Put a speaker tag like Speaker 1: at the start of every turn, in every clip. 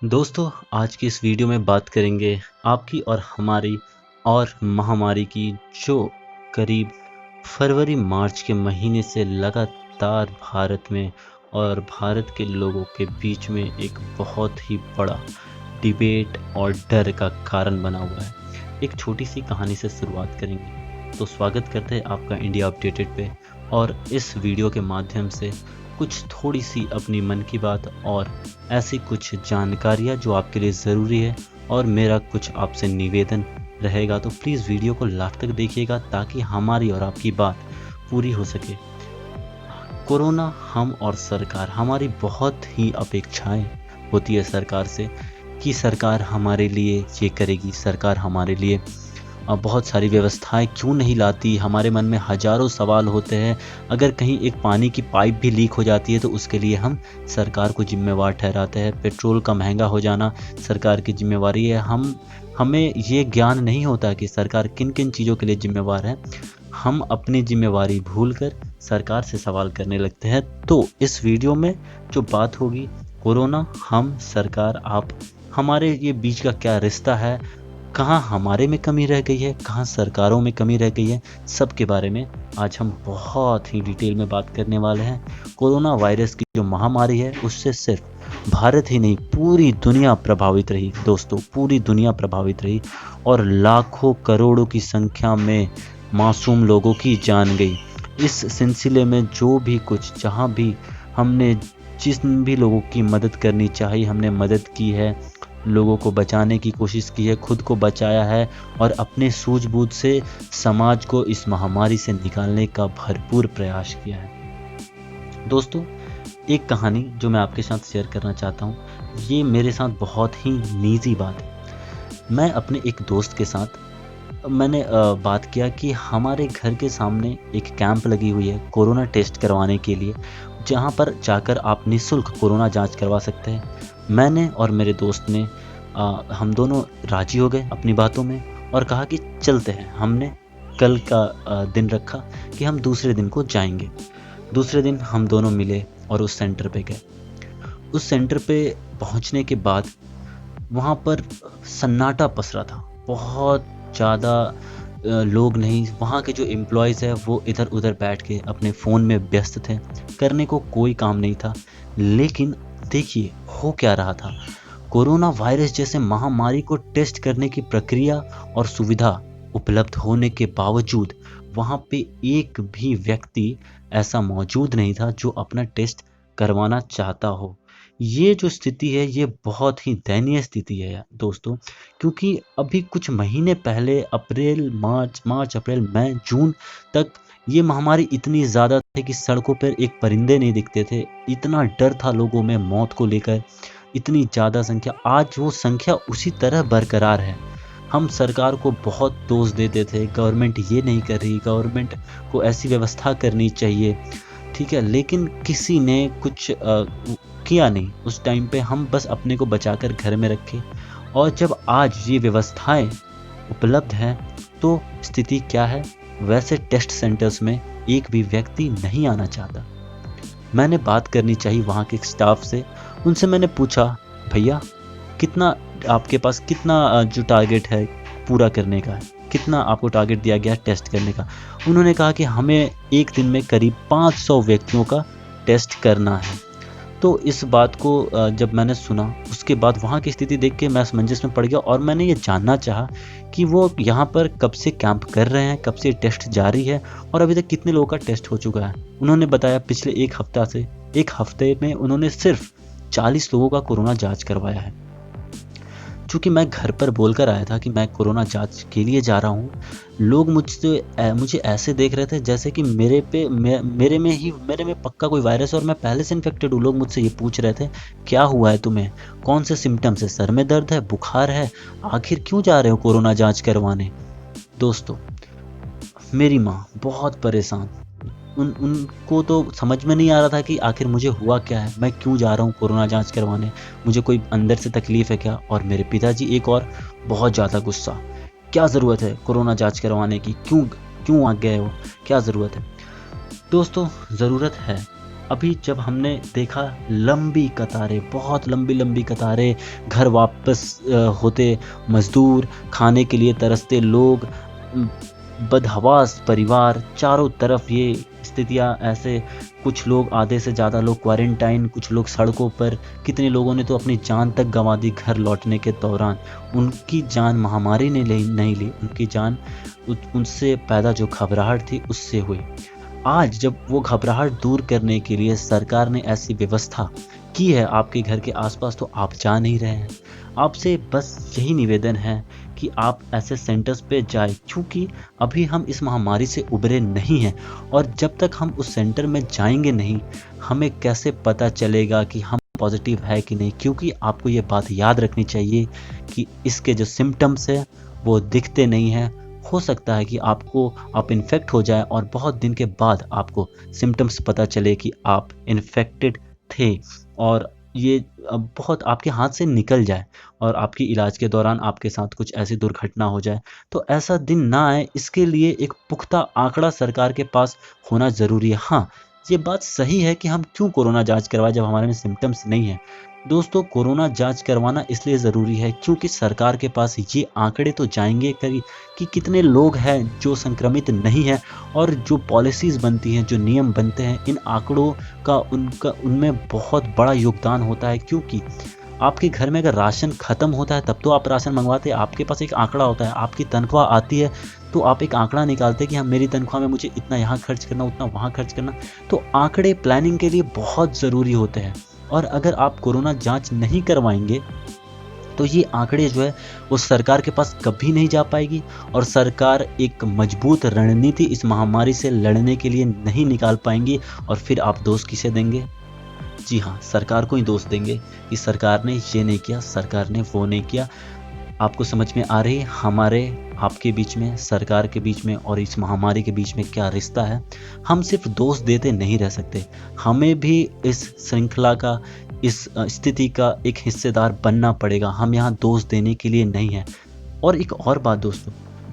Speaker 1: दोस्तों, आज की इस वीडियो में बात करेंगे आपकी और हमारी और महामारी की, जो करीब फरवरी मार्च के महीने से लगातार भारत में और भारत के लोगों के बीच में एक बहुत ही बड़ा डिबेट और डर का कारण बना हुआ है। एक छोटी सी कहानी से शुरुआत करेंगे। तो स्वागत करते हैं आपका इंडिया अपडेटेड पे, और इस वीडियो के माध्यम से कुछ थोड़ी सी अपनी मन की बात और ऐसी कुछ जानकारियाँ जो आपके लिए ज़रूरी है, और मेरा कुछ आपसे निवेदन रहेगा। तो प्लीज़ वीडियो को लास्ट तक देखिएगा ताकि हमारी और आपकी बात पूरी हो सके। कोरोना, हम और सरकार, हमारी बहुत ही अपेक्षाएं होती है सरकार से कि सरकार हमारे लिए ये करेगी, सरकार हमारे लिए बहुत सारी व्यवस्थाएं क्यों नहीं लाती। हमारे मन में हजारों सवाल होते हैं। अगर कहीं एक पानी की पाइप भी लीक हो जाती है तो उसके लिए हम सरकार को जिम्मेवार ठहराते हैं। पेट्रोल का महंगा हो जाना सरकार की जिम्मेवारी है। हमें ये ज्ञान नहीं होता कि सरकार किन किन चीज़ों के लिए जिम्मेवार है। हम अपनी जिम्मेवारी भूलकर सरकार से सवाल करने लगते हैं। तो इस वीडियो में जो बात होगी, कोरोना, हम, सरकार, आप, हमारे ये बीच का क्या रिश्ता है, कहाँ हमारे में कमी रह गई है, कहाँ सरकारों में कमी रह गई है, सब के बारे में आज हम बहुत ही डिटेल में बात करने वाले हैं। कोरोना वायरस की जो महामारी है उससे सिर्फ भारत ही नहीं, पूरी दुनिया प्रभावित रही दोस्तों, पूरी दुनिया प्रभावित रही, और लाखों करोड़ों की संख्या में मासूम लोगों की जान गई। इस सिलसिले में जो भी कुछ, जहाँ भी हमने जिन भी लोगों की मदद करनी चाहिए हमने मदद की है, लोगों को बचाने की कोशिश की है, खुद को बचाया है, और अपने सूझबूझ से समाज को इस महामारी से निकालने का भरपूर प्रयास किया है। दोस्तों, एक कहानी जो मैं आपके साथ शेयर करना चाहता हूँ, ये मेरे साथ बहुत ही निजी बात है। मैं अपने एक दोस्त के साथ मैंने बात किया कि हमारे घर के सामने एक कैंप लगी हुई है कोरोना टेस्ट करवाने के लिए, जहाँ पर जाकर आप निःशुल्क कोरोना जांच करवा सकते हैं। मैंने और मेरे दोस्त ने हम दोनों राजी हो गए अपनी बातों में और कहा कि चलते हैं। हमने कल का दिन रखा कि हम दूसरे दिन को जाएंगे। दूसरे दिन हम दोनों मिले और उस सेंटर पे गए। उस सेंटर पे पहुंचने के बाद वहाँ पर सन्नाटा पसरा था, बहुत ज़्यादा लोग नहीं। वहाँ के जो एम्प्लॉयज़ है वो इधर उधर बैठ के अपने फ़ोन में व्यस्त थे, करने को कोई काम नहीं था। लेकिन देखिए हो क्या रहा था, कोरोना वायरस जैसे महामारी को टेस्ट करने की प्रक्रिया और सुविधा उपलब्ध होने के बावजूद वहाँ पे एक भी व्यक्ति ऐसा मौजूद नहीं था जो अपना टेस्ट करवाना चाहता हो। ये जो स्थिति है ये बहुत ही दयनीय स्थिति है दोस्तों, क्योंकि अभी कुछ महीने पहले अप्रैल मार्च अप्रैल मई जून तक ये महामारी इतनी ज़्यादा थी कि सड़कों पर एक परिंदे नहीं दिखते थे। इतना डर था लोगों में मौत को लेकर, इतनी ज़्यादा संख्या। आज वो संख्या उसी तरह बरकरार है। हम सरकार को बहुत दोष देते थे, गवर्नमेंट ये नहीं कर रही, गवर्नमेंट को ऐसी व्यवस्था करनी चाहिए, ठीक है, लेकिन किसी ने कुछ किया नहीं। उस टाइम पे हम बस अपने को बचाकर घर में रखे, और जब आज ये व्यवस्थाएं उपलब्ध हैं तो स्थिति क्या है, वैसे टेस्ट सेंटर्स में एक भी व्यक्ति नहीं आना चाहता। मैंने बात करनी चाहिए वहाँ के स्टाफ से। उनसे मैंने पूछा, भैया कितना आपके पास, कितना जो टारगेट है पूरा करने का है, कितना आपको टारगेट दिया गया है टेस्ट करने का। उन्होंने कहा कि हमें एक दिन में करीब 500 व्यक्तियों का टेस्ट करना है। तो इस बात को जब मैंने सुना, उसके बाद वहाँ की स्थिति देख के मैं असमंजस में पड़ गया, और मैंने ये जानना चाहा कि वो यहाँ पर कब से कैंप कर रहे हैं, कब से टेस्ट जारी है, और अभी तक कितने लोगों का टेस्ट हो चुका है। उन्होंने बताया पिछले एक हफ्ते में उन्होंने सिर्फ 40 लोगों का कोरोना जांच करवाया है। चूँकि मैं घर पर बोलकर आया था कि मैं कोरोना जांच के लिए जा रहा हूँ, लोग मुझे ऐसे देख रहे थे जैसे कि मेरे में पक्का कोई वायरस है और मैं पहले से इन्फेक्टेड हूँ। लोग मुझसे ये पूछ रहे थे, क्या हुआ है तुम्हें, कौन से सिम्टम्स है, सर में दर्द है, बुखार है, आखिर क्यों जा रहे हो कोरोना जांच करवाने। दोस्तों, मेरी माँ बहुत परेशान, उनको तो समझ में नहीं आ रहा था कि आखिर मुझे हुआ क्या है, मैं क्यों जा रहा हूँ कोरोना जांच करवाने, मुझे कोई अंदर से तकलीफ है क्या। और मेरे पिताजी एक और बहुत ज़्यादा गुस्सा, क्या ज़रूरत है कोरोना जांच करवाने की, क्यों आ गए हो, क्या ज़रूरत है। दोस्तों, ज़रूरत है, अभी जब हमने देखा लंबी कतारें, बहुत लंबी लंबी कतारें, घर वापस होते मजदूर, खाने के लिए तरसते लोग, बदहवास परिवार, चारों तरफ ये स्थितियां ऐसे, कुछ लोग, आधे से ज़्यादा लोग क्वारंटाइन, कुछ लोग सड़कों पर, कितने लोगों ने तो अपनी जान तक गंवा दी घर लौटने के दौरान। उनकी जान महामारी ने नहीं ली, उनकी जान उनसे पैदा जो घबराहट थी उससे हुई। आज जब वो घबराहट दूर करने के लिए सरकार ने ऐसी व्यवस्था की है आपके घर के आसपास, तो आप जा नहीं रहे हैं। आपसे बस यही निवेदन है कि आप ऐसे सेंटर्स पे जाए, क्योंकि अभी हम इस महामारी से उबरे नहीं हैं, और जब तक हम उस सेंटर में जाएंगे नहीं, हमें कैसे पता चलेगा कि हम पॉजिटिव है कि नहीं। क्योंकि आपको ये बात याद रखनी चाहिए कि इसके जो सिम्टम्स है वो दिखते नहीं हैं। हो सकता है कि आप इन्फेक्ट हो जाए और बहुत दिन के बाद आपको सिम्टम्स पता चले कि आप इन्फेक्टेड थे, और ये बहुत आपके हाथ से निकल जाए और आपकी इलाज के दौरान आपके साथ कुछ ऐसी दुर्घटना हो जाए। तो ऐसा दिन ना आए, इसके लिए एक पुख्ता आंकड़ा सरकार के पास होना ज़रूरी है। हाँ, ये बात सही है कि हम क्यों कोरोना जांच करवाएं जब हमारे में सिम्टम्स नहीं है। दोस्तों, कोरोना जांच करवाना इसलिए ज़रूरी है क्योंकि सरकार के पास ये आंकड़े तो जाएंगे कि कितने लोग हैं जो संक्रमित नहीं हैं, और जो पॉलिसीज़ बनती हैं, जो नियम बनते हैं, इन आंकड़ों का उनमें बहुत बड़ा योगदान होता है। क्योंकि आपके घर में अगर राशन ख़त्म होता है तब तो आप राशन मंगवाते हैं। आपके पास एक आंकड़ा होता है, आपकी तनख्वाह आती है तो आप एक आंकड़ा निकालते हैं कि हाँ, मेरी तनख्वाह में मुझे इतना यहाँ खर्च करना, उतना वहाँ खर्च करना। तो आंकड़े प्लानिंग के लिए बहुत ज़रूरी होते हैं, और अगर आप कोरोना जांच नहीं करवाएंगे तो ये आंकड़े जो है वो सरकार के पास कभी नहीं जा पाएगी, और सरकार एक मजबूत रणनीति इस महामारी से लड़ने के लिए नहीं निकाल पाएंगी। और फिर आप दोष किसे देंगे? जी हाँ, सरकार को ही दोष देंगे कि सरकार ने ये नहीं किया, सरकार ने वो नहीं किया। आपको समझ में आ रही है हमारे आपके बीच में, सरकार के बीच में और इस महामारी के बीच में क्या रिश्ता है? हम सिर्फ दोष देते नहीं रह सकते, हमें भी इस श्रृंखला का, इस स्थिति का एक हिस्सेदार बनना पड़ेगा। हम यहाँ दोष देने के लिए नहीं हैं। और एक और बात दोस्तों,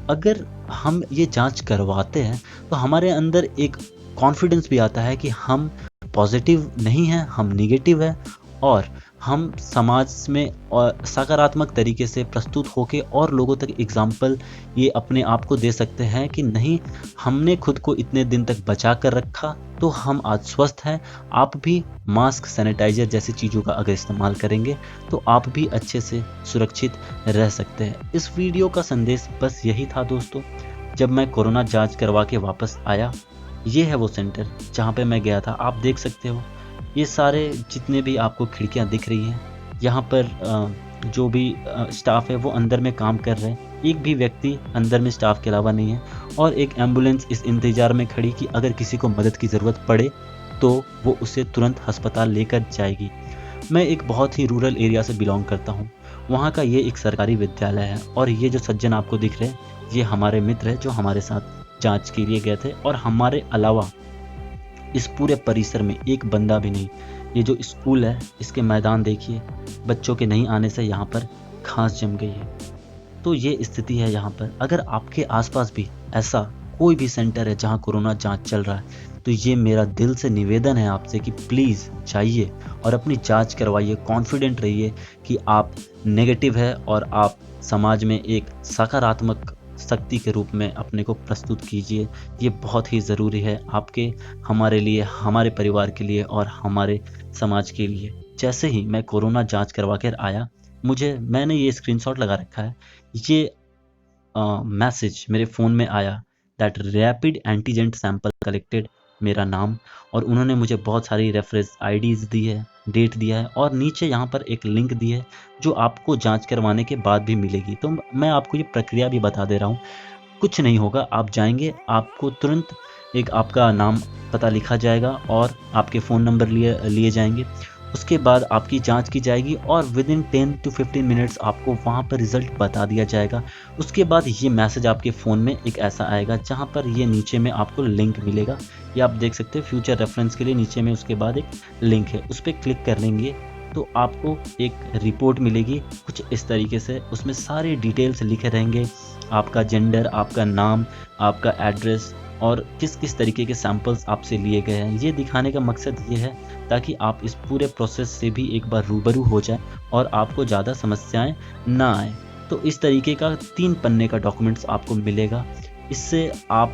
Speaker 1: अगर हम ये जांच करवाते हैं तो हमारे अंदर एक कॉन्फिडेंस भी आता है कि हम पॉजिटिव नहीं हैं, हम निगेटिव हैं, और हम समाज में और सकारात्मक तरीके से प्रस्तुत होके और लोगों तक एग्जाम्पल ये अपने आप को दे सकते हैं कि नहीं, हमने खुद को इतने दिन तक बचा कर रखा तो हम आज स्वस्थ हैं। आप भी मास्क, सैनिटाइजर जैसी चीज़ों का अगर इस्तेमाल करेंगे तो आप भी अच्छे से सुरक्षित रह सकते हैं। इस वीडियो का संदेश बस यही था दोस्तों। जब मैं कोरोना जांच करवा के वापस आया, ये है वो सेंटर जहाँ पे मैं गया था। आप देख सकते हो ये सारे जितने भी आपको खिड़कियाँ दिख रही हैं, यहाँ पर जो भी स्टाफ है वो अंदर में काम कर रहे हैं। एक भी व्यक्ति अंदर में स्टाफ के अलावा नहीं है, और एक एम्बुलेंस इस इंतज़ार में खड़ी कि अगर किसी को मदद की ज़रूरत पड़े तो वो उसे तुरंत अस्पताल लेकर जाएगी। मैं एक बहुत ही रूरल एरिया से बिलोंग करता हूँ। वहाँ का ये एक सरकारी विद्यालय है, और ये जो सज्जन आपको दिख रहे हैं ये हमारे मित्र हैं जो हमारे साथ जांच के लिए गए थे। और हमारे अलावा इस पूरे परिसर में एक बंदा भी नहीं। ये जो स्कूल है इसके मैदान देखिए, बच्चों के नहीं आने से यहाँ पर घास जम गई है। तो ये स्थिति है यहाँ पर। अगर आपके आसपास भी ऐसा कोई भी सेंटर है जहाँ कोरोना जांच चल रहा है, तो ये मेरा दिल से निवेदन है आपसे कि प्लीज़ जाइए और अपनी जांच करवाइए। कॉन्फिडेंट रहिए कि आप नेगेटिव है, और आप समाज में एक सकारात्मक शक्ति के रूप में अपने को प्रस्तुत कीजिए। ये बहुत ही ज़रूरी है आपके, हमारे लिए, हमारे परिवार के लिए और हमारे समाज के लिए। जैसे ही मैं कोरोना जांच करवा कर आया, मैंने ये स्क्रीनशॉट लगा रखा है, ये मैसेज मेरे फ़ोन में आया that rapid antigen sample collected, मेरा नाम, और उन्होंने मुझे बहुत सारी रेफरेंस आईडीज़ दी है, डेट दिया है, और नीचे यहाँ पर एक लिंक दी है जो आपको जांच करवाने के बाद भी मिलेगी। तो मैं आपको ये प्रक्रिया भी बता दे रहा हूँ। कुछ नहीं होगा, आप जाएंगे, आपको तुरंत एक आपका नाम पता लिखा जाएगा और आपके फ़ोन नंबर लिए जाएंगे। उसके बाद आपकी जांच की जाएगी और विदिन 10 to 15 मिनट्स आपको वहाँ पर रिज़ल्ट बता दिया जाएगा। उसके बाद ये मैसेज आपके फ़ोन में एक ऐसा आएगा जहाँ पर ये नीचे में आपको लिंक मिलेगा। ये आप देख सकते हैं फ्यूचर रेफरेंस के लिए नीचे में उसके बाद एक लिंक है, उस पर क्लिक कर लेंगे तो आपको एक रिपोर्ट मिलेगी कुछ इस तरीके से। उसमें सारे डिटेल्स लिखे रहेंगे, आपका जेंडर, आपका नाम, आपका एड्रेस और किस किस तरीके के सैंपल्स आपसे लिए गए हैं। ये दिखाने का मकसद ये है ताकि आप इस पूरे प्रोसेस से भी एक बार रूबरू हो जाएं और आपको ज़्यादा समस्याएं ना आए। तो इस तरीके का 3 पन्ने का डॉक्यूमेंट्स आपको मिलेगा। इससे आप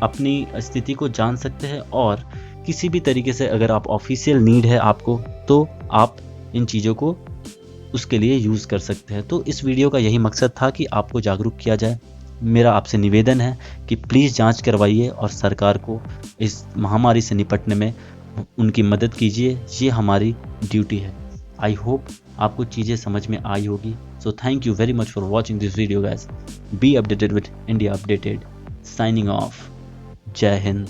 Speaker 1: अपनी स्थिति को जान सकते हैं और किसी भी तरीके से अगर आप ऑफिशियल नीड है आपको, तो आप इन चीज़ों को उसके लिए यूज़ कर सकते हैं। तो इस वीडियो का यही मकसद था कि आपको जागरूक किया जाए। मेरा आपसे निवेदन है कि प्लीज़ जांच करवाइए और सरकार को इस महामारी से निपटने में उनकी मदद कीजिए। ये हमारी ड्यूटी है। आई होप आपको चीज़ें समझ में आई होगी। So thank you very much for watching this video guys. Be updated with India updated. Signing off. जय हिंद।